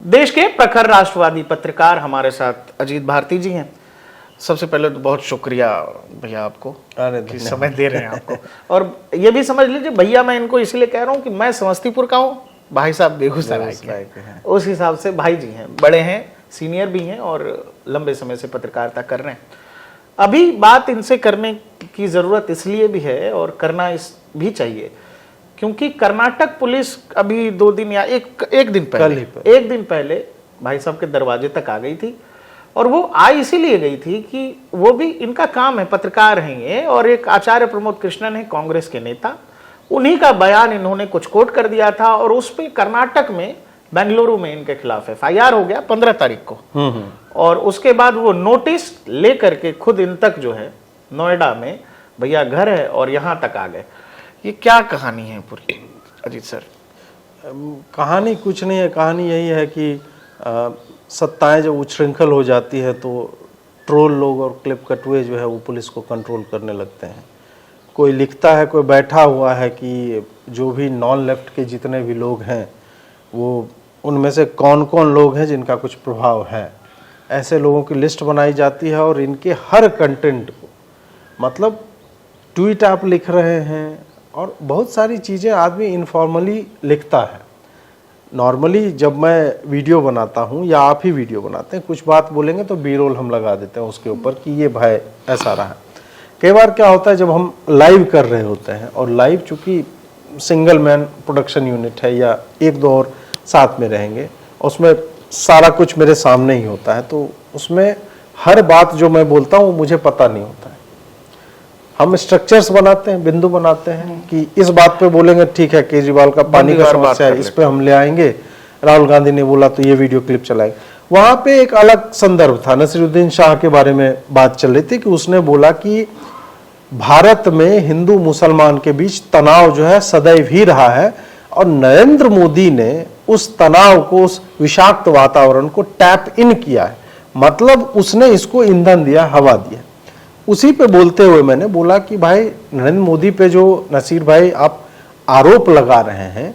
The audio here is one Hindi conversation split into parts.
देश के प्रखर राष्ट्रवादी पत्रकार हमारे साथ अजीत भारती जी हैं। सबसे पहले तो बहुत शुक्रिया भैया आपको कि समय दे रहे हैं आपको। और ये भी समझ लीजिए भैया, मैं इनको इसलिए कह रहा हूँ कि मैं समस्तीपुर का हूँ, भाई साहब बेगूसराय के हैं। उस हिसाब से भाई जी हैं, बड़े हैं, सीनियर भी हैं और लंबे समय से पत्रकारिता कर रहे हैं। अभी बात इनसे करने की जरूरत इसलिए भी है और करना भी चाहिए क्योंकि कर्नाटक पुलिस अभी 2 दिन या एक दिन पहले भाई साहब के दरवाजे तक आ गई थी। और वो आ इसीलिए गई थी कि वो भी इनका काम है, पत्रकार हैं ये, और एक आचार्य प्रमोद कृष्णन है कांग्रेस के नेता, उन्हीं का बयान इन्होंने कुछ कोट कर दिया था और उस पे कर्नाटक में बेंगलुरु में इनके खिलाफ FIR हो गया 15 तारीख को। और उसके बाद वो नोटिस लेकर के खुद इन तक जो है नोएडा में भैया घर है और यहां तक आ गए। ये क्या कहानी है पूरी अजीत सर? कहानी कुछ नहीं है, कहानी यही है कि सत्ताएं जब उच्छृंखल हो जाती है तो ट्रोल लोग और क्लिप कटुए जो है वो पुलिस को कंट्रोल करने लगते हैं। कोई लिखता है, कोई बैठा हुआ है कि जो भी नॉन लेफ्ट के जितने भी लोग हैं वो उनमें से कौन कौन लोग हैं जिनका कुछ प्रभाव है, ऐसे लोगों की लिस्ट बनाई जाती है और इनके हर कंटेंट को, मतलब ट्वीट आप लिख रहे हैं और बहुत सारी चीज़ें आदमी इनफॉर्मली लिखता है। नॉर्मली जब मैं वीडियो बनाता हूँ या आप ही वीडियो बनाते हैं, कुछ बात बोलेंगे तो बी रोल हम लगा देते हैं उसके ऊपर कि ये भाई ऐसा रहा। कई बार क्या होता है जब हम लाइव कर रहे होते हैं, और लाइव चूँकि सिंगल मैन प्रोडक्शन यूनिट है या 1-2 और साथ में रहेंगे, उसमें सारा कुछ मेरे सामने ही होता है, तो उसमें हर बात जो मैं बोलता हूँ मुझे पता नहीं होता है। हम स्ट्रक्चर्स बनाते हैं, बिंदु बनाते हैं कि इस बात पे बोलेंगे, ठीक है केजरीवाल का पानी का समस्या है, इस पे हम ले आएंगे, राहुल गांधी ने बोला तो ये वीडियो क्लिप चलाएंगे। वहां पे एक अलग संदर्भ था, नसीरुद्दीन शाह के बारे में बात चल रही थी कि उसने बोला कि भारत में हिंदू मुसलमान के बीच तनाव जो है सदैव ही रहा है और नरेंद्र मोदी ने उस तनाव को, उस विषाक्त वातावरण को टैप इन किया है, मतलब उसने इसको ईंधन दिया, हवा दिया। उसी पे बोलते हुए मैंने बोला कि भाई नरेंद्र मोदी पे जो नसीर भाई आप आरोप लगा रहे हैं,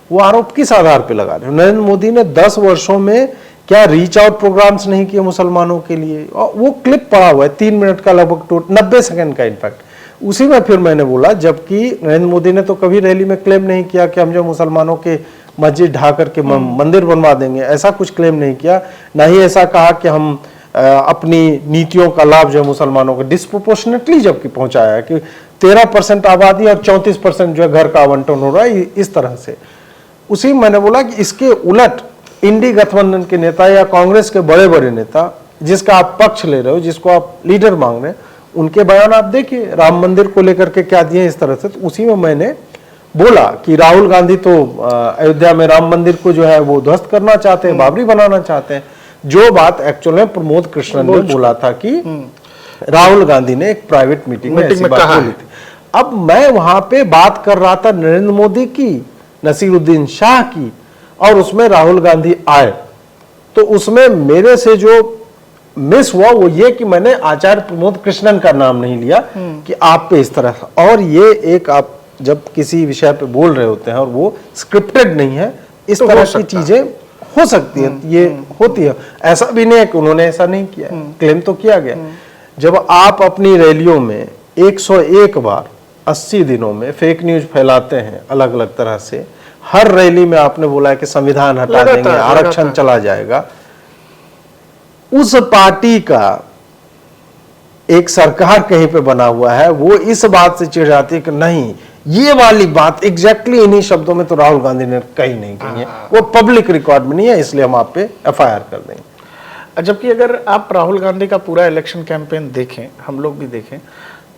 वो आरोप किस आधार पे लगा रहे हैं? नरेंद्र मोदी ने 10 वर्षों में क्या रीच आउट प्रोग्राम्स नहीं किए मुसलमानों के लिए? और वो क्लिप पड़ा हुआ है 3 मिनट का, लगभग 90 सेकंड का इनफैक्ट। उसी में फिर मैंने बोला, जबकि नरेंद्र मोदी ने तो कभी रैली में क्लेम नहीं किया कि हम जो मुसलमानों के मस्जिद ढा करके मंदिर बनवा देंगे, ऐसा कुछ क्लेम नहीं किया। ना ही ऐसा कहा कि हम अपनी नीतियों का लाभ जो है मुसलमानों को डिस्प्रोपोर्शनेटली जबकि पहुंचाया है कि 13% आबादी और 34% जो है घर का आवंटन हो रहा है, इस तरह से। उसी मैंने बोला कि इसके उलट इंडी गठबंधन के नेता या कांग्रेस के बड़े बड़े नेता जिसका आप पक्ष ले रहे हो, जिसको आप लीडर मांग रहे हैं, उनके बयान आप देखिए राम मंदिर को लेकर के क्या दिए इस तरह से। तो उसी में मैंने बोला कि राहुल गांधी तो अयोध्या में राम मंदिर को जो है वो ध्वस्त करना चाहते हैं, बाबरी बनाना चाहते हैं, जो बात एक्चुअल में प्रमोद कृष्णन ने बोला था कि राहुल गांधी ने एक प्राइवेट मीटिंग में ऐसी बात बोली थी। अब मैं वहां पे बात कर रहा था नरेंद्र मोदी की, नसीरुद्दीन शाह की, और उसमें राहुल गांधी आए, तो उसमें मेरे से जो मिस हुआ वो ये कि मैंने आचार्य प्रमोद कृष्णन का नाम नहीं लिया कि आप पे इस तरह। और ये एक, आप जब किसी विषय पे बोल रहे होते हैं और वो स्क्रिप्टेड नहीं है, इस तरह की चीजें हो सकती है, ये होती है। ऐसा भी नहीं है कि उन्होंने ऐसा नहीं किया, क्लेम तो किया गया। जब आप अपनी रैलियों में 101 बार 80 दिनों में फेक न्यूज फैलाते हैं अलग अलग तरह से, हर रैली में आपने बोला है कि संविधान हटा देंगे, आरक्षण चला जाएगा, उस पार्टी का एक सरकार कहीं पे बना हुआ है, वो इस बात से चिढ़ जाती है कि नहीं, ये वाली बात एग्जैक्टली इन्हीं शब्दों में तो राहुल गांधी ने कहीं नहीं कही है, वो पब्लिक रिकॉर्ड में नहीं है, इसलिए हम आप पे FIR कर देंगे। जबकि अगर आप राहुल गांधी का पूरा इलेक्शन कैंपेन देखें, हम लोग भी देखें,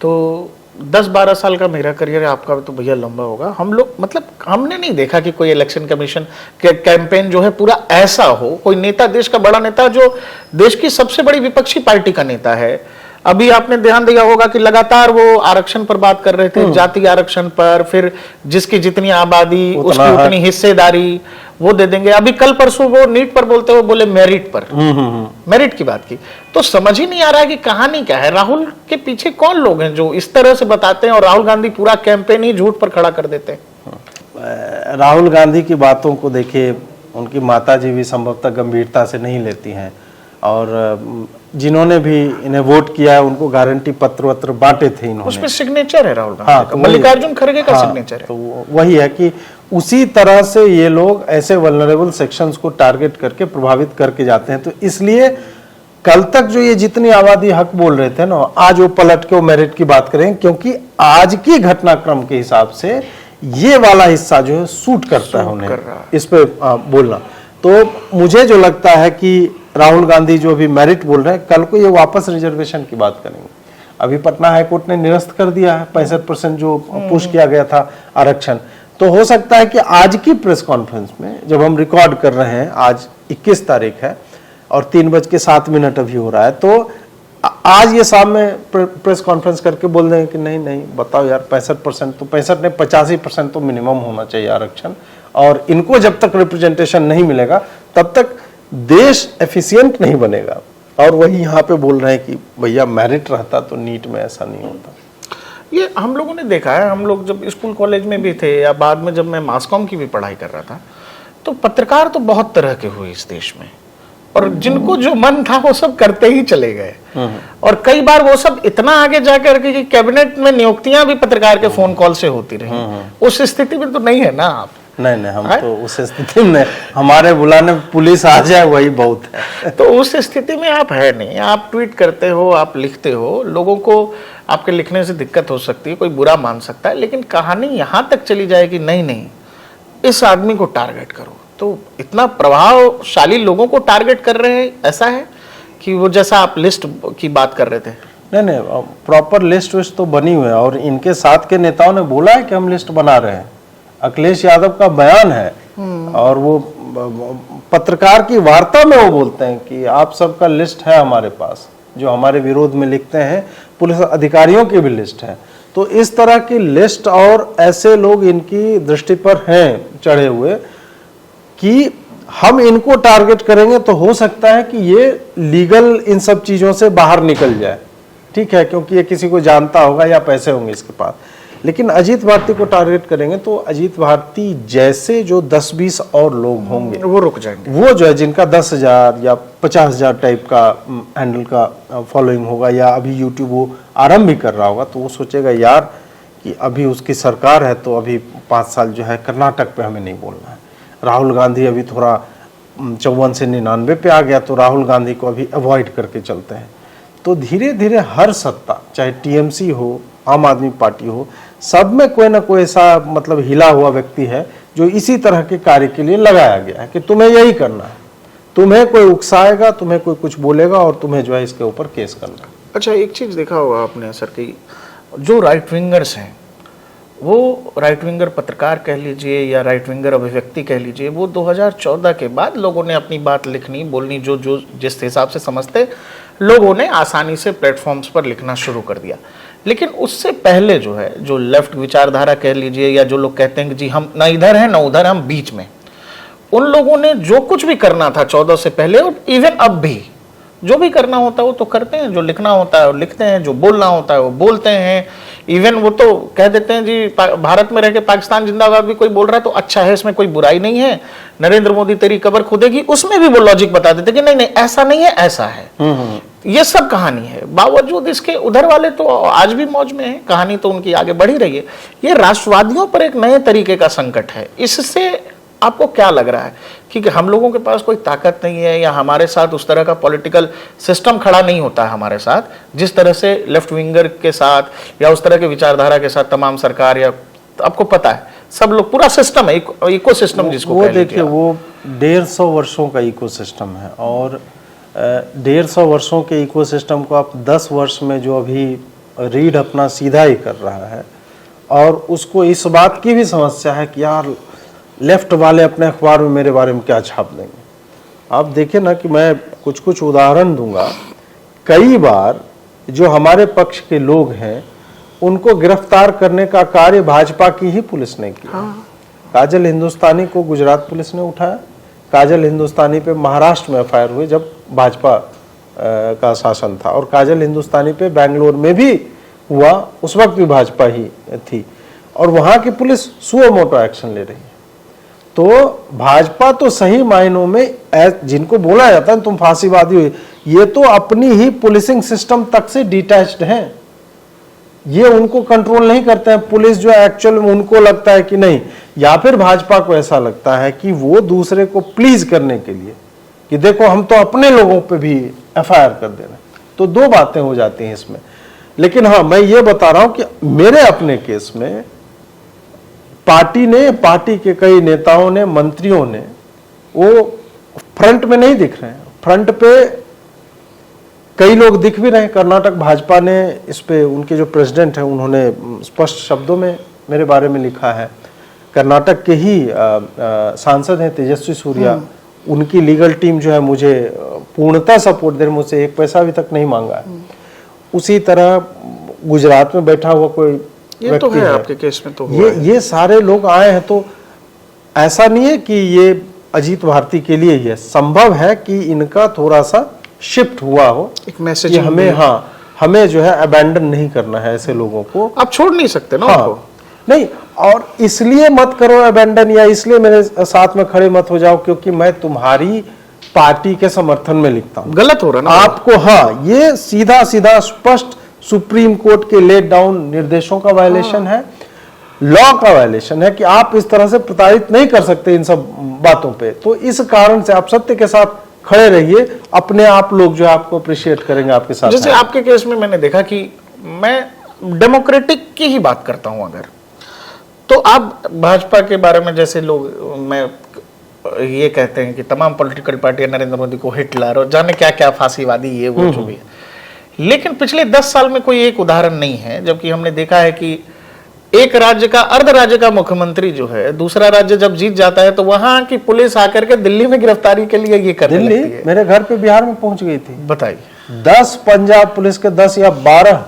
तो 10-12 साल का मेरा करियर है, आपका तो भैया लंबा होगा। हम लोग, मतलब हमने नहीं देखा कि कोई इलेक्शन कमीशन के कैंपेन जो है पूरा ऐसा हो। कोई नेता, देश का बड़ा नेता जो देश की सबसे बड़ी विपक्षी पार्टी का नेता है, अभी आपने ध्यान दिया होगा कि लगातार वो आरक्षण पर बात कर रहे थे, जाति आरक्षण पर, फिर जिसकी जितनी आबादी उसकी उतनी हिस्सेदारी वो दे देंगे। अभी कल परसों वो नीट पर बोलते हुए बोले मेरिट पर, मेरिट की बात की। तो समझ ही नहीं आ रहा है कि कहानी क्या है, राहुल के पीछे कौन लोग हैं जो इस तरह से बताते हैं और राहुल गांधी पूरा कैंपेन ही झूठ पर खड़ा कर देते हैं। राहुल गांधी की बातों को देखिए, उनकी माताजी भी संभवतः गंभीरता से नहीं लेती हैं, और जिन्होंने भी इन्हें वोट किया है उनको गारंटी पत्र वत्र बांटे थे इन्होंने। उसमें सिग्नेचर है राहुल गांधी हाँ, का, तो मल्लिकार्जुन खड़गे का हाँ, सिग्नेचर है। तो वही है कि उसी तरह से ये लोग ऐसे वल्नरेबल सेक्शंस को टारगेट करके प्रभावित करके जाते हैं। तो इसलिए कल तक जो ये जितनी आबादी हक बोल रहे थे ना, आज वो पलट के वो मेरिट की बात करेंगे, क्योंकि आज की घटनाक्रम के हिसाब से ये वाला हिस्सा जो है सूट करता है उन्हें इस पे बोलना। तो मुझे जो लगता है कि राहुल गांधी जो अभी मेरिट बोल रहे हैं, कल को ये वापस रिजर्वेशन की बात करेंगे। अभी पटना हाईकोर्ट ने निरस्त कर दिया है 65% जो पुश किया गया था आरक्षण। तो हो सकता है कि आज की प्रेस कॉन्फ्रेंस में, जब हम रिकॉर्ड कर रहे हैं, आज 21 तारीख है और 3:07 अभी हो रहा है, तो आज ये शाम में प्रेस कॉन्फ्रेंस करके बोल देंगे कि नहीं नहीं बताओ यार 65%, तो 65 नहीं 85% तो मिनिमम होना चाहिए आरक्षण, और इनको जब तक रिप्रेजेंटेशन नहीं मिलेगा तब तक देश एफिशिएंट नहीं बनेगा। और वही यहाँ पे बोल रहे हैं कि भैया मेरिट रहता तो नीट में ऐसा नहीं होता। ये हम लोगों ने देखा है, हम लोग जब स्कूल कॉलेज में भी थे या बाद में जब मैं मास कॉम की भी पढ़ाई कर रहा था, तो पत्रकार तो बहुत तरह के हुए इस देश में, और जिनको जो मन था वो सब करते ही चले गए। और कई बार वो सब इतना आगे जाकर के कैबिनेट में नियुक्तियां भी पत्रकार के फोन कॉल से होती रही। उस स्थिति में तो नहीं है ना आप। नहीं नहीं, हम तो उस स्थिति में, हमारे बुलाने पुलिस आ जाए वही बहुत है। तो उस स्थिति में आप है नहीं, आप ट्वीट करते हो, आप लिखते हो, लोगों को आपके लिखने से दिक्कत हो सकती है, कोई बुरा मान सकता है, लेकिन कहानी यहां तक चली जाए कि नहीं नहीं इस आदमी को टारगेट करो, तो इतना प्रभावशाली लोगों को टारगेट कर रहे हैं, ऐसा है कि वो जैसा आप लिस्ट की बात कर रहे थे। नहीं नहीं, प्रॉपर लिस्ट विस्ट तो बनी हुई है, और इनके साथ के नेताओं ने बोला है कि हम लिस्ट बना रहे हैं। अखिलेश यादव का बयान है, और वो पत्रकार की वार्ता में वो बोलते हैं कि आप सबका लिस्ट है हमारे पास, जो हमारे विरोध में लिखते हैं, पुलिस अधिकारियों की भी लिस्ट है। तो इस तरह की लिस्ट, और ऐसे लोग इनकी दृष्टि पर हैं चढ़े हुए कि हम इनको टारगेट करेंगे तो हो सकता है कि ये लीगल इन सब चीजों से बाहर निकल जाए, ठीक है, क्योंकि ये किसी को जानता होगा या पैसे होंगे इसके पास। लेकिन अजीत भारती को टारगेट करेंगे तो अजीत भारती जैसे जो 10-20 और लोग होंगे वो रुक जाएंगे, वो जो है जिनका 10,000 या 50,000 टाइप का हैंडल का फॉलोइंग होगा, या अभी यूट्यूब वो आरंभ भी कर रहा होगा, तो वो सोचेगा यार कि अभी उसकी सरकार है तो अभी 5 साल जो है कर्नाटक पे हमें नहीं बोलना है। राहुल गांधी अभी थोड़ा 54 से 99 पे आ गया, तो राहुल गांधी को अभी अवॉइड करके चलते हैं। तो धीरे धीरे हर सत्ता, चाहे टीएमसी हो, आम आदमी पार्टी हो, सब में कोई ना कोई ऐसा मतलब हिला हुआ व्यक्ति है जो इसी तरह के कार्य के लिए लगाया गया है कि तुम्हें यही करना है, तुम्हें कोई उकसाएगा, तुम्हें कोई कुछ बोलेगा और तुम्हें जो है इसके ऊपर केस करना है। अच्छा, एक चीज देखा होगा आपने सर की जो राइट विंगर्स हैं, वो राइट विंगर पत्रकार कह लीजिए या राइट विंगर अभिव्यक्ति कह लीजिए, वो 2014 के बाद लोगों ने अपनी बात लिखनी बोलनी जो जो जिस हिसाब से समझते लोगों ने आसानी से प्लेटफॉर्म्स पर लिखना शुरू कर दिया। लेकिन उससे पहले जो है, जो लेफ्ट विचारधारा कह लीजिए या जो लोग कहते हैं कि जी हम ना इधर हैं ना उधर, हम बीच में, उन लोगों ने जो कुछ भी करना था 14 से पहले और इवन अब भी जो भी करना होता है वो तो करते हैं, जो लिखना होता है वो लिखते हैं, जो बोलना होता है वो बोलते हैं। इवन वो तो कह देते हैं जी भारत में रह के पाकिस्तान जिंदाबाद भी कोई बोल रहा है तो अच्छा है, इसमें कोई बुराई नहीं है, नरेंद्र मोदी तेरी कब्र खोदेगी, उसमें भी वो लॉजिक बता देते कि नहीं नहीं ऐसा नहीं है, ऐसा है। ये सब कहानी है। बावजूद इसके उधर वाले तो आज भी मौज में है, कहानी तो उनकी आगे बढ़ ही रही है। ये राष्ट्रवादियों पर एक नए तरीके का संकट है। इससे आपको क्या लग रहा है कि हम लोगों के पास कोई ताकत नहीं है या हमारे साथ उस तरह का पॉलिटिकल सिस्टम खड़ा नहीं होता है हमारे साथ, जिस तरह से लेफ्ट विंगर के साथ या उस तरह के विचारधारा के साथ तमाम सरकार या आपको पता है सब लोग, पूरा सिस्टम है, इकोसिस्टम जिसको वो देखिए, वो 150 वर्षों का इकोसिस्टम है, और 150 वर्षों के इकोसिस्टम को आप 10 वर्ष में जो अभी रीड अपना सीधा ही कर रहा है, और उसको इस बात की भी समस्या है कि यार लेफ्ट वाले अपने अखबार में मेरे बारे में क्या छाप देंगे। आप देखिए ना कि मैं कुछ कुछ उदाहरण दूंगा, कई बार जो हमारे पक्ष के लोग हैं उनको गिरफ्तार करने का कार्य भाजपा की ही पुलिस ने किया। काजल हिंदुस्तानी को गुजरात पुलिस ने उठाया, काजल हिंदुस्तानी पे महाराष्ट्र में एफआईआर हुए जब भाजपा का शासन था, और काजल हिंदुस्तानी पे बेंगलोर में भी हुआ, उस वक्त भी भाजपा ही थी, और वहां की पुलिस सुओ मोटो एक्शन ले रही है। तो भाजपा तो सही मायनों में जिनको बोला जाता है तुम फांसीवादी हो, ये तो अपनी ही पुलिसिंग सिस्टम तक से डिटैच्ड हैं। ये उनको कंट्रोल नहीं करते हैं। पुलिस जो है एक्चुअल में उनको लगता है कि नहीं, या फिर भाजपा को ऐसा लगता है कि वो दूसरे को प्लीज करने के लिए कि देखो हम तो अपने लोगों पे भी एफआईआर कर दे रहे हैं। तो दो बातें हो जाती हैं इसमें। लेकिन हाँ, मैं ये बता रहा हूं कि मेरे अपने केस में पार्टी के कई नेताओं ने, मंत्रियों ने, वो फ्रंट में नहीं दिख रहे हैं। फ्रंट पे कई लोग दिख भी रहे हैं। कर्नाटक भाजपा ने इस पे, उनके जो प्रेसिडेंट हैं उन्होंने स्पष्ट शब्दों में मेरे बारे में लिखा है। कर्नाटक के ही सांसद हैं तेजस्वी सूर्या, उनकी लीगल टीम जो है मुझे पूर्णतः सपोर्ट दे रही, मुझसे एक पैसा अभी तक नहीं मांगा है। उसी तरह गुजरात में बैठा हुआ कोई ये तो है, आपके केस में तो ये सारे लोग आए हैं। तो ऐसा नहीं है कि ये अजीत भारती के लिए ही है, संभव है कि इनका थोड़ा सा शिफ्ट हुआ हो, एक मैसेज हमें, हाँ, हमें जो है अबैंडन नहीं करना है ऐसे लोगों को। आप छोड़ नहीं सकते ना हाँ, नहीं, और इसलिए मत करो अबैंडन, या इसलिए मेरे साथ में खड़े मत हो जाओ क्योंकि मैं तुम्हारी पार्टी के समर्थन में लिखता हूं। गलत हो रहा ना आपको। हाँ, ये सीधा सीधा स्पष्ट सुप्रीम कोर्ट के लेट डाउन निर्देशों का वायलेशन है, लॉ का वायलेशन है कि आप इस तरह से प्रताड़ित नहीं कर सकते इन सब बातों पे। तो इस कारण से आप सत्य के साथ खड़े रहिए, अपने आप लोग जो आपको अप्रिशिएट करेंगे आपके साथ। जैसे आपके केस में मैंने देखा कि मैं डेमोक्रेटिक की ही बात करता हूं अगर, तो आप भाजपा के बारे में जैसे लोग मैं ये कहते हैं कि तमाम पॉलिटिकल पार्टियां नरेंद्र मोदी को हिटलर और जाने क्या क्या फांसीवादी ये वो जो भी है, लेकिन पिछले 10 साल में कोई एक उदाहरण नहीं है जबकि हमने देखा है कि एक राज्य का, अर्ध राज्य का मुख्यमंत्री जो है दूसरा राज्य जब जीत जाता है तो वहां की पुलिस आकर के दिल्ली में गिरफ्तारी के लिए ये करने लगती है। मेरे घर पे बिहार में पहुंच गई थी। बताइए, 10 पंजाब पुलिस के 10 या 12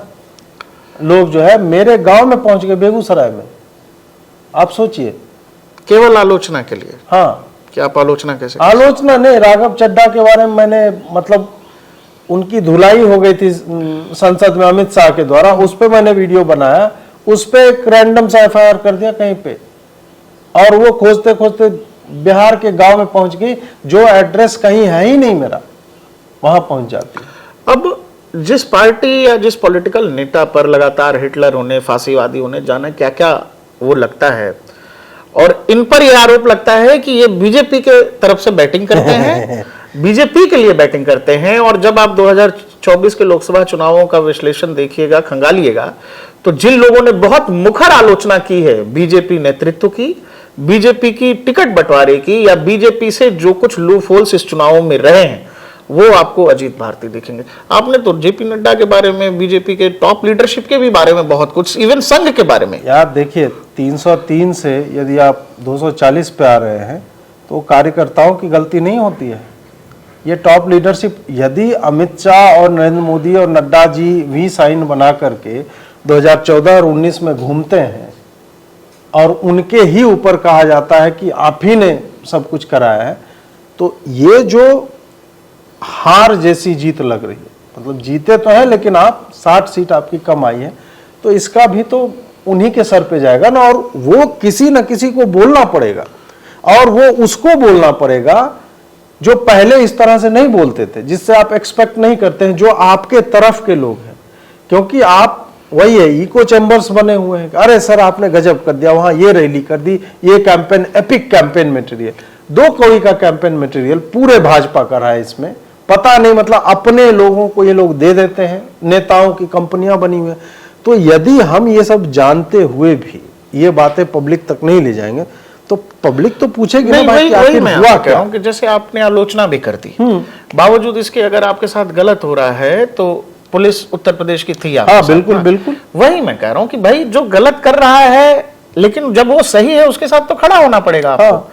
लोग जो है मेरे गांव में पहुंच गए, बेगूसराय में। आप सोचिए, केवल आलोचना के लिए। हाँ, क्या आप आलोचना कैसे? आलोचना नहीं, राघव चड्ढा के बारे में मैंने, मतलब उनकी धुलाई हो गई थी संसद में अमित शाह के द्वारा, उस पर मैंने वीडियो बनाया, उस पर एक रैंडम सा एफआईआर कर दिया कहीं पे, और वो खोजते खोजते बिहार के गांव में पहुंच गई, जो एड्रेस कहीं है ही नहीं मेरा, वहां पहुंच जाती। अब जिस पार्टी या जिस पॉलिटिकल नेता पर लगातार हिटलर होने, फांसीवादी होने, जाने क्या क्या वो लगता है, और इन पर यह आरोप लगता है कि ये बीजेपी के तरफ से बैटिंग करते हैं, बीजेपी के लिए बैटिंग करते हैं। और जब आप 2024 के लोकसभा चुनावों का विश्लेषण देखिएगा, खंगालिएगा, तो जिन लोगों ने बहुत मुखर आलोचना की है बीजेपी नेतृत्व की, बीजेपी की टिकट बंटवारे की, या बीजेपी से जो कुछ लूप होल्स इस चुनावों में रहे हैं, वो आपको अजीत भारती दिखेंगे। आपने तो जेपी नड्डा के बारे में, बीजेपी के टॉप लीडरशिप के भी बारे में बहुत कुछ, इवन संघ के बारे में। यार देखिए, 303 से यदि आप 240 पे आ रहे हैं तो कार्यकर्ताओं की गलती नहीं होती है। ये टॉप लीडरशिप, यदि अमित शाह और नरेंद्र मोदी और नड्डा जी भी साइन बना करके 2014 और 19 में घूमते हैं और उनके ही ऊपर कहा जाता है कि आप ही ने सब कुछ कराया है, तो ये जो हार जैसी जीत लग रही है, मतलब जीते तो है लेकिन आप 60 सीट आपकी कम आई है, तो इसका भी तो उन्हीं के सर पे जाएगा ना, और वो किसी न किसी को बोलना पड़ेगा, और वो उसको बोलना पड़ेगा जो पहले इस तरह से नहीं बोलते थे, जिससे आप एक्सपेक्ट नहीं करते हैं, जो आपके तरफ के लोग हैं। क्योंकि आप वही है, इको चैम्बर्स बने हुए हैं, अरे सर आपने गजब कर दिया, वहां ये रैली कर दी, ये कैंपेन, एपिक कैंपेन मटेरियल, 2 कौड़ी का कैंपेन मटेरियल पूरे भाजपा का रहा है इसमें, पता नहीं, मतलब अपने लोगों को ये लोग दे देते हैं, नेताओं की कंपनियां बनी हुई है। तो यदि हम ये सब जानते हुए भी ये बातें पब्लिक तक नहीं ले जाएंगे तो पब्लिक तो पूछेगी ना भाई, वही मैं हुआ कह रहा हूं कि जैसे आपने आलोचना भी कर दी, बावजूद इसके अगर आपके साथ गलत हो रहा है तो पुलिस उत्तर प्रदेश की थी। हाँ, बिल्कुल बिल्कुल, वही मैं कह रहा हूं कि भाई जो गलत कर रहा है, लेकिन जब वो सही है उसके साथ तो खड़ा होना पड़ेगा आपको। हाँ।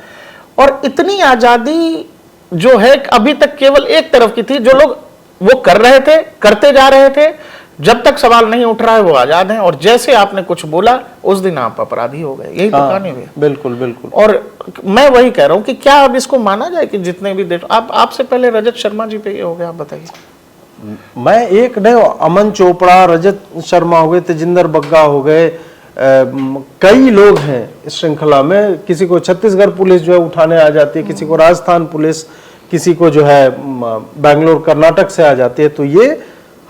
और इतनी आजादी जो है अभी तक केवल एक तरफ की थी, जो लोग वो कर रहे थे, करते जा रहे थे, जब तक सवाल नहीं उठ रहा है वो आजाद हैं, और जैसे आपने कुछ बोला उस दिन आप अपराधी हो गए। यही तो कहानी हुई। बिल्कुल बिल्कुल। और मैं वही कह रहा हूं कि क्या अब इसको माना जाए कि जितने भी देश, आपसे पहले रजत शर्मा जी पे ये हो गया, आप बताइए। मैं एक नहीं, अमन चोपड़ा, रजत शर्मा हो गए, तेजिंदर बग्गा हो गए, कई लोग हैं इस श्रृंखला में, किसी को छत्तीसगढ़ पुलिस जो है उठाने आ जाती है, किसी को राजस्थान पुलिस, किसी को जो है बैंगलोर कर्नाटक से आ जाती है। तो ये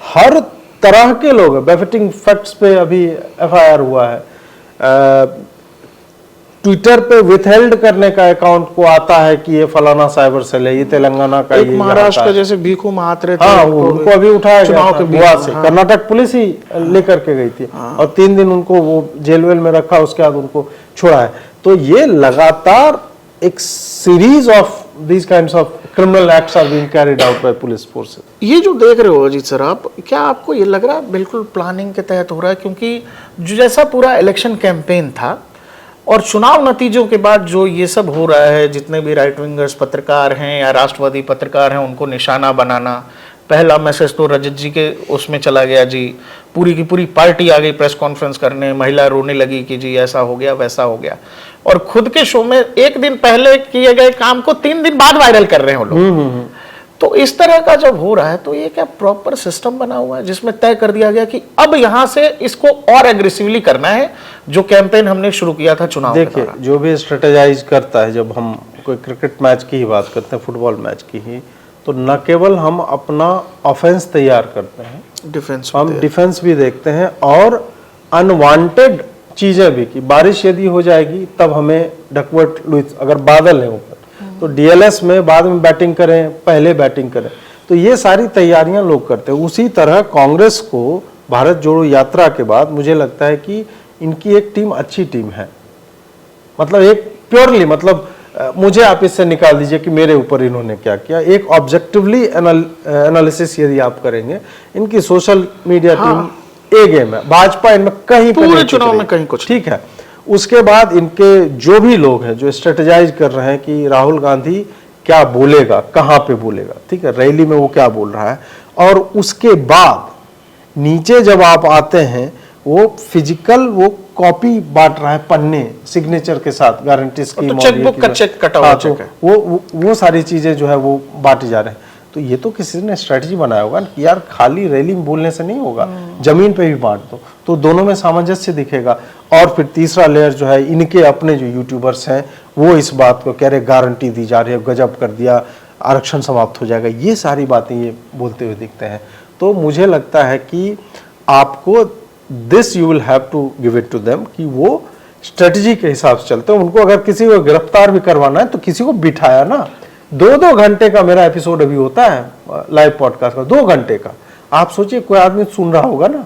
हर तरह के लोग हैं। बेफिटिंग फैक्ट्स पे अभी एफआईआर हुआ है। ट्विटर पे विथहेल्ड करने का अकाउंट को आता है कि ये फलाना साइबर सेल है, ये तेलंगाना का, एक महाराष्ट्र का जैसे भीखू महात्रे थे, हाँ, उनको अभी उठाया गया था गोवा से। हाँ। कर्नाटक पुलिस ही लेकर के गई थी और 3 दिन उनको वो जेल वेल में रखा, उसके बाद उनको छोड़ा है। तो ये लगातार एक series of these kinds of criminal acts are being carried out by police forces. ये जो देख रहे हो अजीत सर आप, क्या आपको ये लग रहा है बिल्कुल प्लानिंग के तहत हो रहा है? क्योंकि जो जैसा पूरा इलेक्शन कैंपेन था और चुनाव नतीजों के बाद जो ये सब हो रहा है, जितने भी राइट विंगर्स पत्रकार हैं या राष्ट्रवादी पत्रकार हैं उनको निशाना बनाना, पहला मैसेज तो रजत जी के उसमें चला गया जी, पूरी की पूरी पार्टी आ गई प्रेस कॉन्फ्रेंस करने, महिला रोने लगी कि जी ऐसा हो गया वैसा हो गया, और खुद के शो में 1 दिन पहले किए गए काम को 3 दिन बाद वायरल कर रहे हैं वो लोग। तो इस तरह का जब हो रहा है तो ये क्या प्रॉपर सिस्टम बना हुआ है जिसमें तय कर दिया गया कि अब यहां से इसको और एग्रेसिवली करना है, जो कैंपेन हमने शुरू किया था चुनाव के देखिए, जो भी स्ट्रेटेजाइज करता है, जब हम कोई क्रिकेट मैच की ही बात करते हैं, फुटबॉल मैच की ही, तो न केवल हम अपना ऑफेंस तैयार करते हैं, डिफेंस हम डिफेंस भी देखते हैं और अनवांटेड चीजें भी, कि बारिश यदि हो जाएगी तब हमें डकवर्थ लुईस, अगर बादल है ऊपर तो डीएलएस में बाद में बैटिंग करें, पहले बैटिंग करें। तो ये सारी तैयारियां लोग करते हैं। उसी तरह कांग्रेस को भारत जोड़ो यात्रा के बाद मुझे लगता है कि इनकी एक टीम अच्छी टीम है, मतलब एक प्योरली, मतलब मुझे आप इससे निकाल दीजिए कि मेरे ऊपर इन्होंने क्या किया। एक ऑब्जेक्टिवली एनालिसिस यदि आप करेंगे, इनकी सोशल मीडिया टीम ए गेम है, भाजपा इनमें कहीं पूरे चुनाव में कहीं कुछ ठीक है। उसके बाद इनके जो भी लोग हैं जो स्ट्रेटेजाइज कर रहे हैं कि राहुल गांधी क्या बोलेगा, कहां पे बोलेगा, ठीक है, रैली में वो क्या बोल रहा है, और उसके बाद नीचे जब आप आते हैं वो फिजिकल वो कॉपी बांट रहा है, पन्ने सिग्नेचर के साथ, गारंटी स्कीम, तो चेकबुक का चेक कटा हुआ चेक है, वो सारी चीजें जो है वो बांटे जा रहे हैं। तो ये तो किसी ने स्ट्रेटजी बनाया होगा कि यार खाली रैली में बोलने से नहीं होगा, जमीन पे भी बांट दो, तो दोनों में सामंजस्य दिखेगा। और फिर तीसरा लेयर जो है, इनके अपने जो यूट्यूबर्स हैं वो इस बात को कह रहे गारंटी दी जा रही है, गजब कर दिया, आरक्षण समाप्त हो जाएगा, ये सारी बातें ये बोलते हुए दिखते हैं। तो मुझे लगता है कि आपको this you will have to give it to them कि वो स्ट्रेटजी के हिसाब से चलते हैं। उनको अगर किसी को गिरफ्तार भी करवाना है तो किसी को बिठाया ना, 2-2 घंटे का मेरा एपिसोड अभी होता है लाइव पॉडकास्ट का, 2 घंटे का। आप सोचिए कोई आदमी सुन रहा होगा ना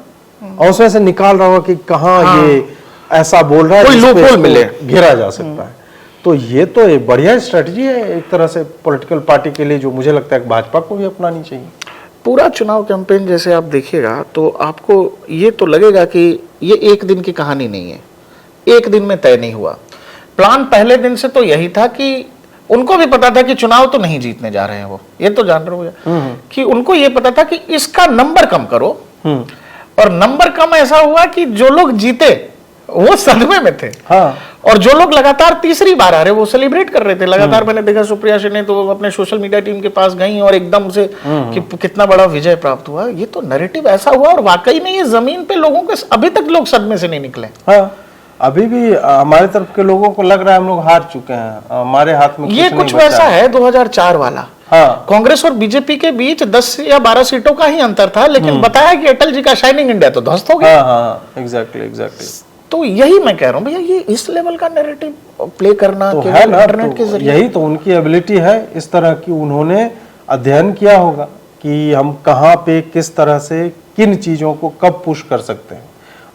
और उसमें से निकाल रहा होगा कि कहाँ ये ऐसा बोल रहा है, कोई लूपहोल मिले, घेरा जा सकता है। तो ये तो एक बढ़िया स्ट्रेटजी है एक तरह से पॉलिटिकल पार्टी के लिए, जो मुझे लगता है भाजपा को भी अपनानी चाहिए। पूरा चुनाव कैंपेन जैसे आप देखिएगा तो आपको ये तो लगेगा कि ये एक दिन की कहानी नहीं है, एक दिन में तय नहीं हुआ। प्लान पहले दिन से तो यही था कि उनको भी पता था कि चुनाव तो नहीं जीतने जा रहे हैं, वो ये तो जान रहे हो कि उनको ये पता था कि इसका नंबर कम करो, और नंबर कम ऐसा हुआ कि जो लोग जीते वो सदमे में थे। हाँ। और जो लोग लगातार तीसरी बार आ रहे वो सेलिब्रेट कर रहे थे लगातार। मैंने देखा सुप्रिया सिन्हा तो अपने सोशल मीडिया टीम के पास गई और एकदम से कि कितना बड़ा विजय प्राप्त हुआ। ये तो नैरेटिव ऐसा हुआ और वाकई में ये जमीन पे लोगों के अभी तक लोग सदमे से नहीं निकले। हाँ, अभी भी हमारे तरफ के लोगों को लग रहा है हम लोग हार चुके हैं, हमारे हाथ में ये कुछ वैसा है 2004 वाला। हाँ। कांग्रेस और बीजेपी के बीच 10 या 12 सीटों का ही अंतर था, लेकिन बताया कि अटल जी का शाइनिंग इंडिया तो ध्वस्त हो गया। हाँ, एग्जैक्टली। तो यही मैं कह रहा हूँ भैया, ये इस लेवल का नैरेटिव प्ले करना तो है ना, इंटरनेट के जरिए, यही तो उनकी एबिलिटी है। इस तरह की उन्होंने अध्ययन किया होगा कि हम कहाँ पे किस तरह से किन चीजों को कब पुश कर सकते हैं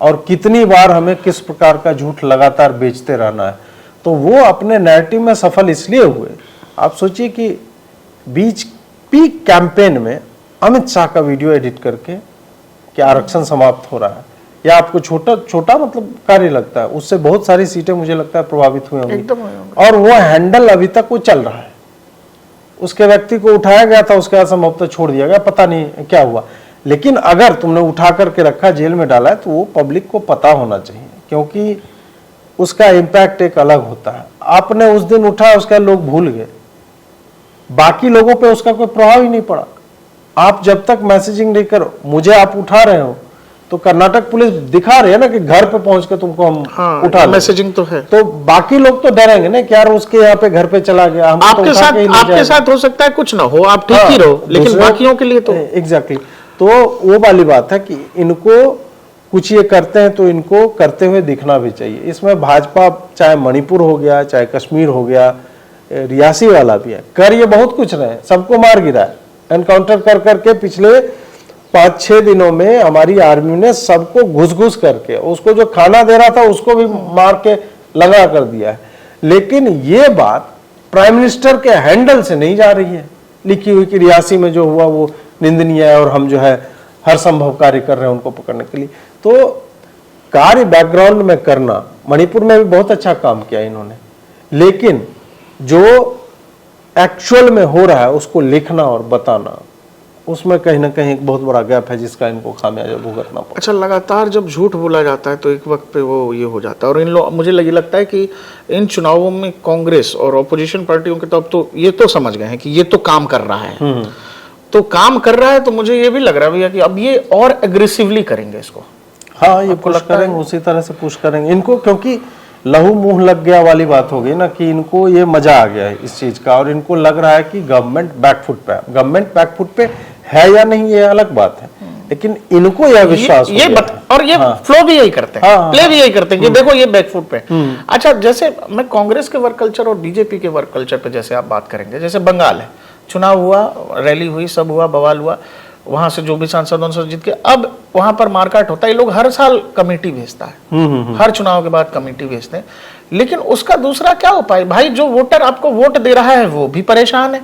और कितनी बार हमें किस प्रकार का झूठ लगातार बेचते रहना है। तो वो अपने नैरेटिव में सफल इसलिए हुए। आप सोचिए कि बीच पीक कैंपेन में अमित शाह का वीडियो एडिट करके कि आरक्षण समाप्त हो रहा है, या आपको छोटा मतलब कार्य लगता है, उससे बहुत सारी सीटें मुझे लगता है प्रभावित हुई होंगी। और वो हैंडल अभी तक वो चल रहा है। उसके व्यक्ति को उठाया गया था, उसके बाद संभवतः छोड़ दिया गया, पता नहीं क्या हुआ। लेकिन अगर तुमने उठा करके रखा, जेल में डाला है, तो वो पब्लिक को पता होना चाहिए, क्योंकि उसका इम्पैक्ट एक अलग होता है। आपने उस दिन उठाया, उसका लोग भूल गए, बाकी लोगों पे उसका कोई प्रभाव ही नहीं पड़ा। आप जब तक मैसेजिंग नहीं करो, मुझे आप उठा रहे हो तो कर्नाटक पुलिस दिखा रही है ना कि घर पे पहुंच के तुमको हम उठा लें। मैसेजिंग तो है। तो बाकी लोग तो डरेंगे ना कि यार उसके यहाँ पे घर पे चला गया, हमको आपके तो उठा के ही ले आपके जाएगा। साथ हो सकता है कुछ ना हो, आप ठीक ही रहो, लेकिन दूसरे- बाकियों के लिए तो एग्जैक्टली तो वो वाली बात है कि इनको कुछ ये करते हैं तो इनको करते हुए दिखना भी चाहिए। इसमें भाजपा चाहे मणिपुर हो गया, चाहे कश्मीर हो गया, रियासी वाला भी है, कर ये बहुत कुछ रहे हैं, सबको मार गिरा है एनकाउंटर कर करके। पिछले 5-6 दिनों में हमारी आर्मी ने सबको घुस घुस करके, उसको जो खाना दे रहा था उसको भी मार के लगा कर दिया है। लेकिन ये बात प्राइम मिनिस्टर के हैंडल से नहीं जा रही है लिखी हुई कि रियासी में जो हुआ वो निंदनीय है और हम जो है हर संभव कार्य कर रहे हैं उनको पकड़ने के लिए। तो कार्य बैकग्राउंड में करना, मणिपुर में भी बहुत अच्छा काम किया इन्होंने, लेकिन जो एक्चुअल में हो रहा है उसको लिखना और बताना, उसमें कहीं ना कहीं एक बहुत बड़ा गैप है जिसका इनको खामियाजा भुगतना पड़ा। अच्छा, लगातार जब झूठ बोला जाता है तो एक वक्त पे वो ये हो जाता है, और इन लोग, मुझे ये लगता है कि इन चुनावों में कांग्रेस और ऑपोजिशन पार्टियों के तरफ तो ये तो समझ गए हैं कि ये तो काम कर रहा है, तो काम कर रहा है, तो मुझे ये भी लग रहा है भैया कि अब ये और एग्रेसिवली करेंगे इसको। हाँ, ये पुश करेंगे, उसी तरह से पुश करेंगे इनको, क्योंकि लहू मुंह लग गया वाली बात हो गई ना कि इनको ये मजा आ गया है इस चीज का, और इनको लग रहा है कि गवर्नमेंट बैकफुट पे है। गवर्नमेंट बैकफुट पे है या नहीं ये अलग बात है, लेकिन इनको यह विश्वास ये और ये फ्लो भी यही करते हैं, प्ले भी यही करते हैं कि देखो ये बैकफुट पे। अच्छा, जैसे मैं कांग्रेस के वर्क कल्चर और बीजेपी के वर्क कल्चर पे जैसे आप बात करेंगे, जैसे बंगाल है, चुनाव हुआ, रैली हुई, सब हुआ, बवाल हुआ, वहां से जो भी सांसद जीत के, अब वहां पर मारकाट होता है। ये लोग हर साल कमेटी भेजता है, हर चुनाव के बाद कमेटी भेजते हैं, लेकिन उसका दूसरा क्या उपाय भाई? जो वोटर आपको वोट दे रहा है वो भी परेशान है,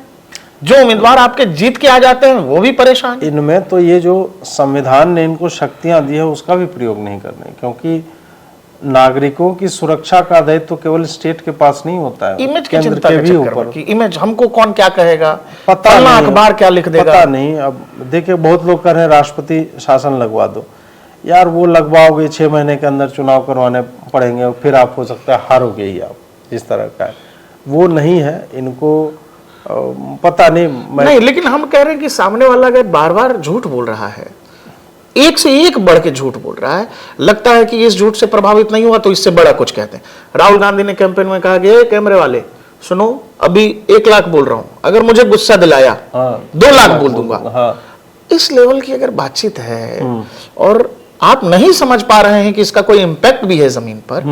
जो उम्मीदवार आपके जीत के आ जाते हैं वो भी परेशान है। इनमें तो ये जो संविधान ने इनको शक्तियां दी है उसका भी प्रयोग नहीं करने, क्योंकि नागरिकों की सुरक्षा का दायित्व तो केवल स्टेट के पास नहीं होता है, इमेज की केंद्र चिंता के के भी चक्कर में ऊपर। कि इमेज हमको कौन क्या कहेगा, पता नहीं, अखबार क्या लिख देगा, पता नहीं। अब देखिए, बहुत लोग कह रहे हैं राष्ट्रपति शासन लगवा दो। यार वो लगवाओगे 6 महीने के अंदर चुनाव करवाने पड़ेंगे, और फिर आप हो सकता है हारोगे ही आप, इस तरह का है। वो नहीं है, इनको पता नहीं। नहीं, लेकिन हम कह रहे हैं कि सामने वाला अगर बार बार झूठ बोल रहा है, एक से एक बढ़ के झूठ बोल रहा है, लगता है कि इस झूठ से प्रभावित नहीं हुआ तो इससे बड़ा कुछ कहते हैं। राहुल गांधी ने कैंपेन में कहा कि कैमरे वाले सुनो, अभी 1 लाख बोल रहा हूं, अगर मुझे गुस्सा दिलाया 2 लाख बोल दूंगा। इस लेवल की अगर बातचीत है और आप नहीं समझ पा रहे हैं कि इसका कोई इंपैक्ट भी है जमीन पर,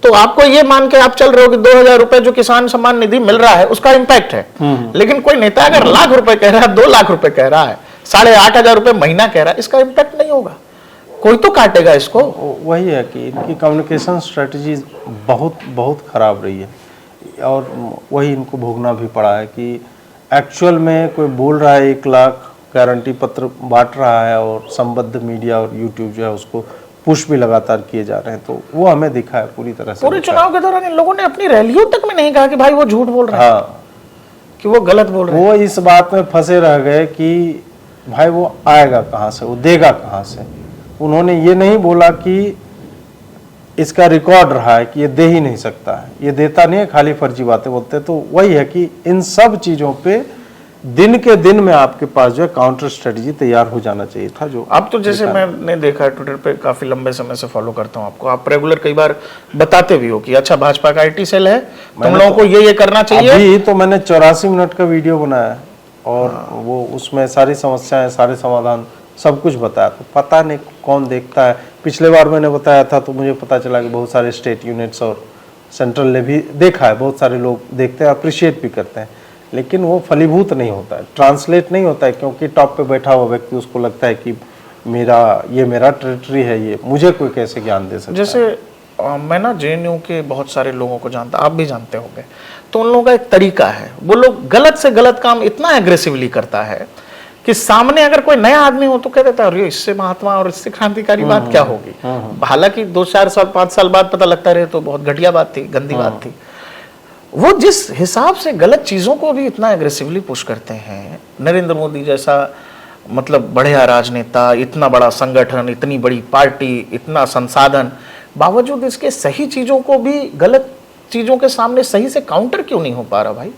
तो आपको ये मान के आप चल रहे हो कि 2000 रुपए जो किसान सम्मान निधि मिल रहा है उसका इंपैक्ट है, लेकिन कोई नेता अगर लाख रुपए कह रहा है, 2 लाख रुपए कह रहा है, 8,500 रुपए महीना कह रहा है, इसका इंपैक्ट नहीं होगा, कोई तो काटेगा इसको। वही है कि इनकी कम्युनिकेशन स्ट्रेटजी बहुत बहुत खराब रही है, और वही इनको भोगना भी पड़ा है कि एक्चुअल में कोई बोल रहा है 1 लाख, गारंटी पत्र बांट रहा है, और संबद्ध मीडिया और यूट्यूब जो है उसको पुश भी लगातार किए जा रहे हैं, तो वो हमें दिखा है पूरी तरह से। पूरे चुनाव के दौरान इन लोगों ने अपनी रैलियों तक में नहीं कहा कि भाई वो झूठ बोल रहा है, हाँ, कि वो गलत बोल रहे हैं। वो इस बात में फंसे रह गए कि भाई वो आएगा कहाँ से, वो देगा कहाँ से। उन्होंने ये नहीं बोला कि इसका रिकॉर्ड रहा है कि ये दे ही नहीं सकता है, ये देता नहीं है, खाली फर्जी बातें बोलते हैं। तो वही है कि इन सब चीजों पे दिन के दिन में आपके पास जो है काउंटर स्ट्रेटजी तैयार हो जाना चाहिए था। जो अब तो जैसे मैंने देखा है ट्विटर पे, काफी लंबे समय से फॉलो करता हूं आपको, आप रेगुलर कई बार बताते भी हो कि अच्छा भाजपा का IT सेल है, तुम लोगों को ये करना चाहिए। अभी तो मैंने 84 मिनट का वीडियो बनाया है, और वो उसमें सारी समस्याएं, सारे समाधान, सब कुछ बताया। तो पता नहीं कौन देखता है। पिछले बार मैंने बताया था तो मुझे पता चला कि बहुत सारे स्टेट यूनिट्स और सेंट्रल ने भी देखा है, बहुत सारे लोग देखते हैं, अप्रिशिएट भी करते हैं, लेकिन वो फलीभूत नहीं होता है, ट्रांसलेट नहीं होता है, क्योंकि टॉप पे बैठा हुआ व्यक्ति उसको लगता है कि ये मेरा टेरिटरी है, ये मुझे कोई कैसे ज्ञान दे सकता है। जैसे मैं ना JNU के बहुत सारे लोगों को जानता, आप भी जानते होंगे, तो उन लोगों का एक तरीका है, वो लोग गलत से गलत काम इतना एग्रेसिवली करता है कि सामने अगर कोई नया आदमी हो तो कह देता है अरे इससे महात्मा और इससे क्रांतिकारी बात क्या होगी। हालांकि 2-4 साल 5 साल बाद पता लगता रहे तो बहुत घटिया बात थी, गंदी बात थी। वो जिस हिसाब से गलत चीजों को भी इतना एग्रेसिवली पुश करते हैं, नरेंद्र मोदी जैसा मतलब बढ़िया राजनेता, इतना बड़ा संगठन, इतनी बड़ी पार्टी, इतना संसाधन, बावजूद इसके सही चीजों को भी गलत चीजों के सामने सही से काउंटर क्यों नहीं हो पा रहा भाई?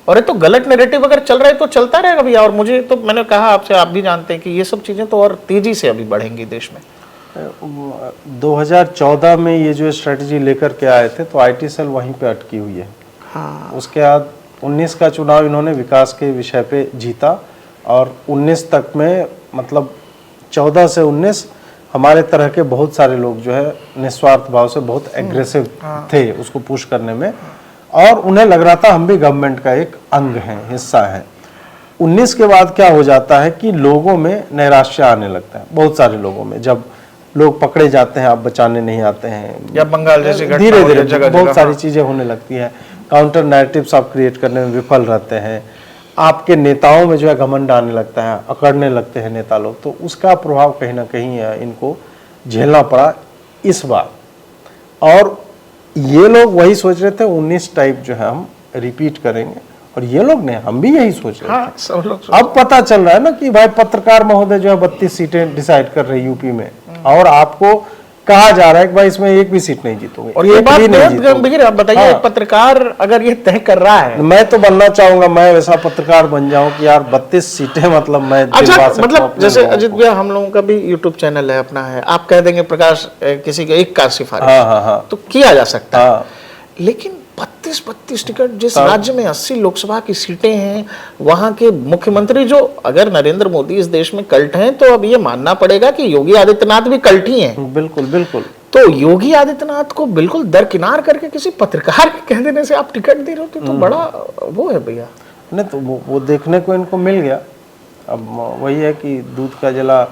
और ये तो गलत नैरेटिव अगर चल रहा है तो चलता रहेगा भैया। और मुझे तो, मैंने कहा आपसे, आप भी जानते हैं कि ये सब चीजें तो और तेजी से अभी बढ़ेंगी देश में। 2014 में ये जो स्ट्रेटजी लेकर के आए थे तो आईटी सेल वहीं पे अटकी हुई है। हाँ। उसके बाद 19 का चुनाव इन्होंने विकास के विषय पे जीता और 19 तक में मतलब 14 से 19 हमारे तरह के बहुत सारे लोग जो है निस्वार्थ भाव से बहुत एग्रेसिव थे उसको पुश करने में, और उन्हें लग रहा था हम भी गवर्नमेंट का एक अंग हैं, हिस्सा हैं। 19 के बाद क्या हो जाता है कि लोगों में नैराश्य आने लगता है, बहुत सारे लोगों में। जब लोग पकड़े जाते हैं, आप बचाने नहीं आते हैं, या बंगाल जैसी घटना धीरे धीरे जगह बहुत सारी चीजें होने लगती हैं, काउंटर नैरेटिव्स आप क्रिएट करने में विफल रहते हैं, आपके नेताओं में जो है घमंड आने लगता है, अकड़ने लगते हैं नेता लोग, तो उसका प्रभाव कहीं ना कहीं इनको झेलना पड़ा इस बार। और ये लोग वही सोच रहे थे 19 टाइप जो है हम रिपीट करेंगे, और ये लोग ने, हम भी यही सोच रहे थे। सब लोग अब पता चल रहा है ना कि भाई पत्रकार महोदय जो है 32 सीटें डिसाइड कर रहे हैं यूपी में, और आपको कहा जा रहा है कि भाई इसमें एक भी सीट नहीं जीतोगे, और ये बात बहुत गंभीर है। आप बताइए, हाँ। एक पत्रकार अगर ये तय कर रहा है, मैं तो बनना चाहूंगा, मैं वैसा पत्रकार बन जाऊं कि यार 32 सीटें मतलब मैं अच्छा, दिलवा सकूं मतलब अपने जैसे लोगों अजित को। भैया, हम लोगों का भी यूट्यूब चैनल है, अपना है, आप कह देंगे प्रकाश किसी के एक का सिफारिश, हाँ। तो किया जा सकता है। हाँ। लेकिन 32 टिकट जिस राज्य में 80 लोकसभा की सीटें हैं, वहां के मुख्यमंत्री जो, अगर नरेंद्र मोदी इस देश में कल्ट हैं, तो अब ये मानना पड़ेगा कि योगी आदित्यनाथ भी कल्ट ही हैं। बिल्कुल बिल्कुल। तो योगी आदित्यनाथ को बिल्कुल दरकिनार करके किसी पत्रकार के कह देने से आप टिकट दे रहे हो, तो बड़ा वो है भैया। नहीं तो वो देखने को इनको मिल गया। अब वही है कि दूध का जला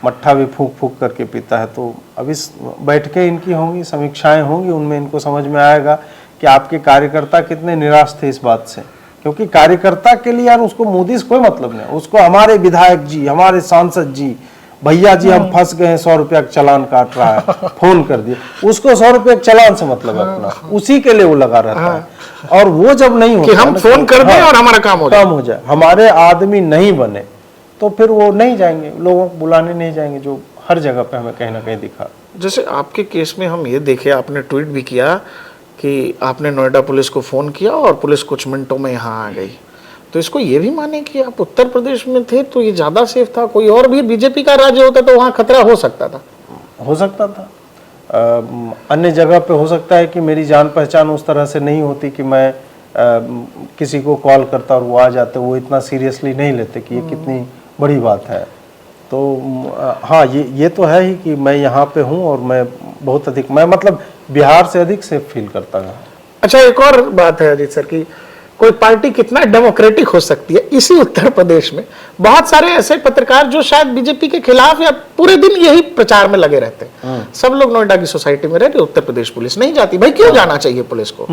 मट्ठा भी फूंक फूंक करके पीता है। तो अभी बैठकें इनकी होंगी, समीक्षाएं होंगी, उनमें इनको समझ में आएगा कि आपके कार्यकर्ता कितने निराश थे इस बात से। क्योंकि कार्यकर्ता के लिए यार उसको मोदी से कोई मतलब नहीं, उसको हमारे विधायक जी, हमारे सांसद जी, भैया जी हम फंस गए हैं, 100 रुपया का चालान काट रहा है, फोन कर दिए, उसको 100 रुपये का चालान से मतलब है अपना, उसी के लिए वो लगा रहता है। और वो जब नहीं होता कि हम फोन कर दें और हमारा काम हो जाए, हमारे आदमी नहीं बने, तो फिर वो नहीं जाएंगे, लोगों को बुलाने नहीं जाएंगे, जो हर जगह पे हमें कहीं ना कहीं दिखा। जैसे आपके केस में हम ये देखे, आपने ट्वीट भी किया कि आपने नोएडा पुलिस को फोन किया और पुलिस कुछ मिनटों में यहाँ आ गई, तो इसको ये भी माने कि आप उत्तर प्रदेश में थे तो ये ज्यादा सेफ था, कोई और भी बीजेपी का राज्य होता तो वहाँ खतरा हो सकता था? हो सकता था, अन्य जगह पे हो सकता है कि मेरी जान पहचान उस तरह से नहीं होती कि मैं किसी को कॉल करता और वो आ जाते, वो इतना सीरियसली नहीं लेते कि ये कितनी बड़ी बात है। तो हाँ, ये तो है ही कि मैं यहाँ पे हूँ और मैं बहुत अधिक, मैं मतलब बिहार से अधिक सेफ फील करता हूँ। अच्छा, एक और बात है अजीत सर की, कोई पार्टी कितना डेमोक्रेटिक हो सकती है? इसी उत्तर प्रदेश में बहुत सारे ऐसे पत्रकार जो शायद बीजेपी के खिलाफ या पूरे दिन यही प्रचार में लगे रहते हैं, सब लोग नोएडा की सोसाइटी में रहते, उत्तर प्रदेश पुलिस नहीं जाती। भाई क्यों जाना चाहिए पुलिस को?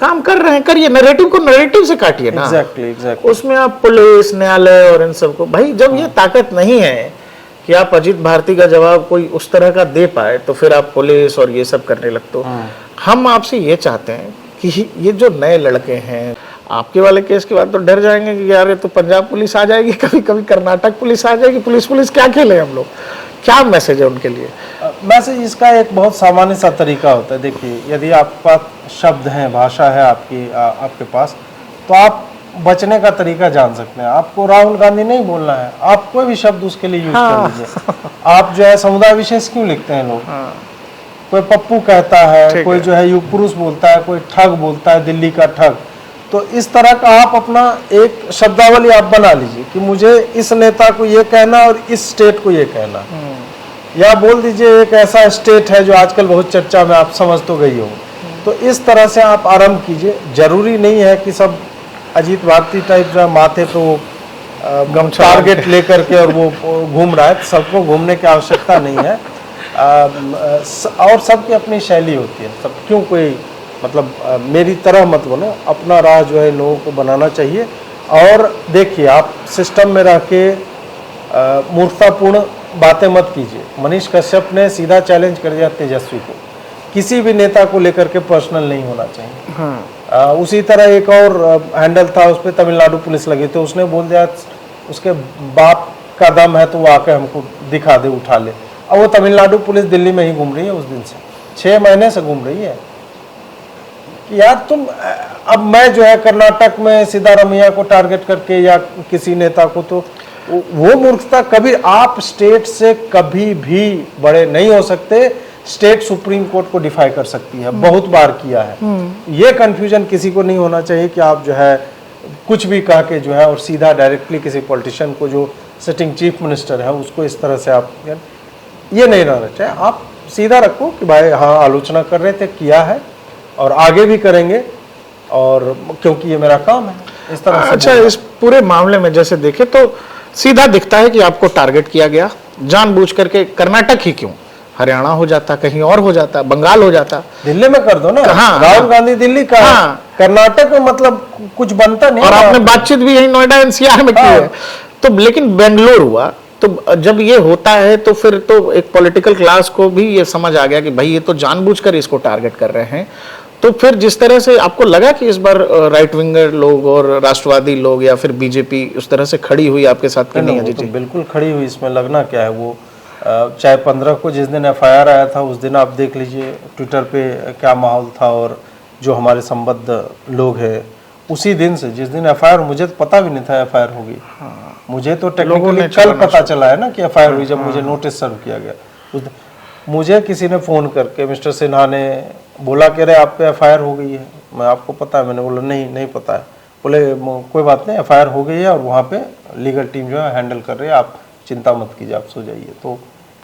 काम कर रहे हैं, करिए, नैरेटिव को नैरेटिव से काटिए ना। एग्जैक्टली। उसमें आप पुलिस, न्यायालय और इन सबको, भाई जब ये ताकत नहीं है कि आप अजीत भारती का जवाब कोई उस तरह का दे पाए, तो फिर आप पुलिस और ये सब करने लगते हो। हम आपसे ये चाहते हैं कि ये जो नए लड़के हैं, आपके वाले केस के बाद तो डर जाएंगे कि यार ये तो पंजाब पुलिस आ जाएगी, कभी कभी कर्नाटक पुलिस आ जाएगी, पुलिस क्या खेले हम लोग? क्या मैसेज है उनके लिए? मैसेज इसका एक बहुत सामान्य सा तरीका होता है। देखिए, यदि आपके पास शब्द हैं, भाषा है आपके पास, तो आप बचने का तरीका जान सकते हैं। आपको राहुल गांधी नहीं बोलना है, आप कोई भी शब्द उसके लिए यूज कर लीजिए। आप जो है समुदाय विशेष क्यों लिखते हैं लोग? कोई पप्पू कहता है, कोई जो है युग पुरुष बोलता है, कोई ठग बोलता है, दिल्ली का ठग। तो इस तरह का आप अपना एक शब्दावली आप बना लीजिए कि मुझे इस नेता को ये कहना और इस स्टेट को ये कहना, या बोल दीजिए एक ऐसा स्टेट है जो आजकल बहुत चर्चा में, आप समझ तो गई हो। तो इस तरह से आप आरंभ कीजिए। जरूरी नहीं है कि सब अजीत भारती टाइप जो माथे पे वो टारगेट लेकर के और वो घूम रहा है, सबको घूमने की आवश्यकता नहीं है। और सबकी अपनी शैली होती है, सब क्यों कोई मतलब मेरी तरह मत बनो, अपना राह जो है लोगों को बनाना चाहिए। और देखिए, आप सिस्टम में रह के मूर्खतापूर्ण बातें मत कीजिए। मनीष कश्यप ने सीधा चैलेंज कर दिया तेजस्वी को, किसी भी नेता को लेकर के पर्सनल नहीं होना चाहिए। उसी तरह एक और हैंडल था, उस पर तमिलनाडु पुलिस लगे थे, उसने बोल दिया उसके बाप का दम है तो वो आके हमको दिखा दे, उठा ले। और वो तमिलनाडु पुलिस दिल्ली में ही घूम रही है उस दिन से, 6 महीने से घूम रही है कि यार तुम, अब मैं जो है कर्नाटक में सिद्धारमैया को टारगेट करके या किसी नेता को, तो वो मूर्खता कभी, आप स्टेट से कभी भी बड़े नहीं हो सकते। स्टेट सुप्रीम कोर्ट को डिफाई कर सकती है, बहुत बार किया है। ये कंफ्यूजन किसी को नहीं होना चाहिए कि आप जो है कुछ भी कह के जो है और सीधा डायरेक्टली किसी पॉलिटिशियन को जो सिटिंग चीफ मिनिस्टर है उसको इस तरह से आप, ये नहीं रहना चाहिए। आप सीधा रखो कि भाई हाँ आलोचना कर रहे थे, किया है और आगे भी करेंगे, और क्योंकि ये मेरा काम है, इस तरह से। अच्छा, इस पूरे मामले में जैसे देखें तो सीधा दिखता है कि आपको टारगेट किया गया जानबूझ करके। कर्नाटक ही क्यों, हरियाणा हो जाता, कहीं और हो जाता, बंगाल हो जाता, दिल्ली में कर दो ना। हाँ, राहुल गांधी दिल्ली का, हाँ, कर्नाटक में मतलब कुछ बनता नहीं। और आपने बातचीत भी यही नोएडा एनसीआर में की है। तो लेकिन बेंगलोर हुआ, तो जब ये होता है तो फिर तो एक पॉलिटिकल क्लास को भी ये समझ आ गया कि भाई ये तो जानबूझकर इसको टारगेट कर रहे हैं। तो फिर जिस तरह से आपको लगा कि इस बार राइट विंगर लोग और राष्ट्रवादी लोग या फिर बीजेपी उस तरह से खड़ी हुई आपके साथ कि नहीं अजीत जी? बिल्कुल खड़ी हुई, इसमें लगना क्या है। वो चाहे 15 को जिस दिन एफआईआर आया था उस दिन आप देख लीजिए ट्विटर पे क्या माहौल था, और जो हमारे संबद्ध लोग हैं उसी दिन से, जिस दिन एफआईआर, मुझे तो पता भी नहीं था एफआईआर होगी। मुझे तो टेक्निकली कल पता चला है ना कि एफआईआर हुई, जब मुझे नोटिस सर्व किया गया उस दिन। मुझे किसी ने फ़ोन करके, मिस्टर सिन्हा ने बोला कि अरे आप पे एफआईआर हो गई है, मैं आपको पता है? मैंने बोला नहीं पता है। बोले कोई बात नहीं, एफआईआर हो गई है और वहाँ पे लीगल टीम जो है हैंडल कर रही है, आप चिंता मत कीजिए, आप सो जाइए। तो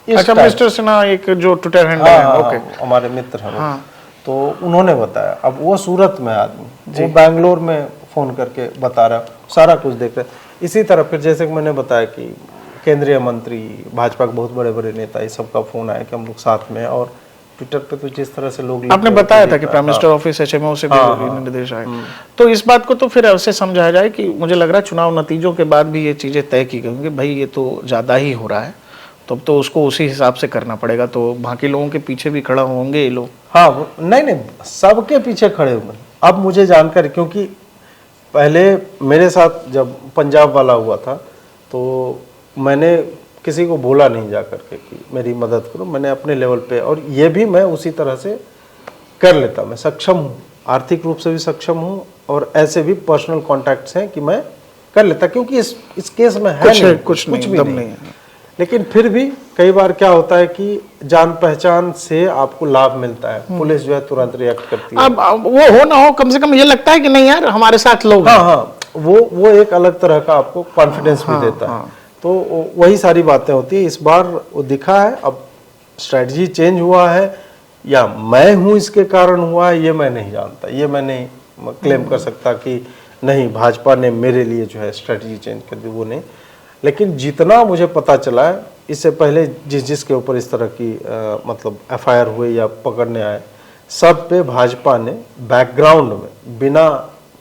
अच्छा, मिस्टर सिन्हा एक जो ट्विटर हैंडल है, ओके, हमारे मित्र हैं वो, तो उन्होंने बताया। अब वो सूरत में आदमी, वो बैंगलोर में फ़ोन करके बता रहा, सारा कुछ देख रहे। इसी तरह फिर जैसे कि मैंने बताया कि केंद्रीय मंत्री, भाजपा के बहुत बड़े बड़े नेता, इस सबका फ़ोन आया कि हम लोग साथ में। और ट्विटर पे तो जिस तरह से लोग, आपने बताया था कि प्राइम मिनिस्टर ऑफिस एचएमओ से भी निर्देश आए, तो इस बात को तो फिर ऐसे समझाया जाए कि मुझे लग रहा है चुनाव नतीजों के बाद भी ये चीज़ें तय की गई कि भाई ये तो ज़्यादा ही हो रहा है, तब तो उसको उसी हिसाब से करना पड़ेगा। तो बाकी लोगों के पीछे भी खड़ा होंगे ये लोग। हाँ, नहीं सबके पीछे खड़े हुए। अब मुझे जानकारी, क्योंकि पहले मेरे साथ जब पंजाब वाला हुआ था तो मैंने किसी को बोला नहीं जा करके कि मेरी मदद करो, मैंने अपने लेवल पे, और ये भी मैं उसी तरह से कर लेता, मैं सक्षम हूँ, आर्थिक रूप से भी सक्षम हूँ, और ऐसे भी पर्सनल कॉन्टैक्ट्स हैं कि मैं कर लेता, क्योंकि इस केस में है कुछ भी नहीं है। लेकिन फिर भी कई बार क्या होता है कि जान पहचान से आपको लाभ मिलता है, पुलिस जो है तुरंत रिएक्ट करती है। अब वो हो ना हो, कम से कम ये लगता है कि नहीं यार हमारे साथ लोग। हाँ, वो एक अलग तरह का आपको कॉन्फिडेंस भी देता है। तो वही सारी बातें होती है। इस बार वो दिखा है, अब स्ट्रेटजी चेंज हुआ है या मैं हूँ इसके कारण हुआ है, ये मैं नहीं जानता, ये मैं नहीं क्लेम कर सकता कि नहीं भाजपा ने मेरे लिए जो है स्ट्रेटजी चेंज कर दी, वो नहीं। लेकिन जितना मुझे पता चला है, इससे पहले जिसके ऊपर इस तरह की मतलब एफआईआर हुए या पकड़ने आए, सब पे भाजपा ने बैकग्राउंड में बिना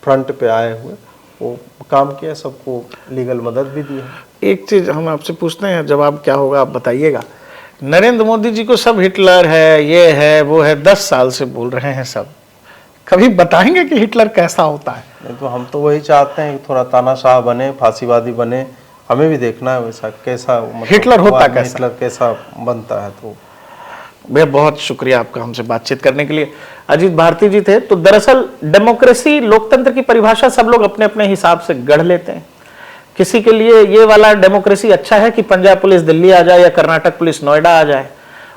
फ्रंट पे आए हुए वो काम किया, सबको लीगल मदद भी दी है। एक चीज हम आपसे पूछते हैं, जवाब क्या होगा आप बताइएगा। नरेंद्र मोदी जी को सब हिटलर है, ये है, वो है, 10 साल से बोल रहे हैं सब, कभी बताएंगे कि हिटलर कैसा होता है? नहीं तो हम तो वही चाहते हैं कि थोड़ा तानाशाह बने, फांसीवादी बने, हमें भी देखना है वैसा कैसा मतलब हिटलर होता कैसा, हिटलर कैसा बनता है। तो भैया बहुत शुक्रिया आपका हमसे बातचीत करने के लिए। अजीत भारती जी थे। तो दरअसल डेमोक्रेसी, लोकतंत्र की परिभाषा सब लोग अपने अपने हिसाब से गढ़ लेते हैं। किसी के लिए ये वाला डेमोक्रेसी अच्छा है कि पंजाब पुलिस दिल्ली आ जाए या कर्नाटक पुलिस नोएडा आ जाए,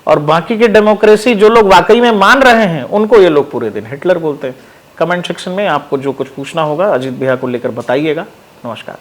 और बाकी की डेमोक्रेसी जो लोग वाकई में मान रहे हैं उनको ये लोग पूरे दिन हिटलर बोलते हैं। कमेंट सेक्शन में आपको जो कुछ पूछना होगा अजीत भैया को लेकर बताइएगा। नमस्कार।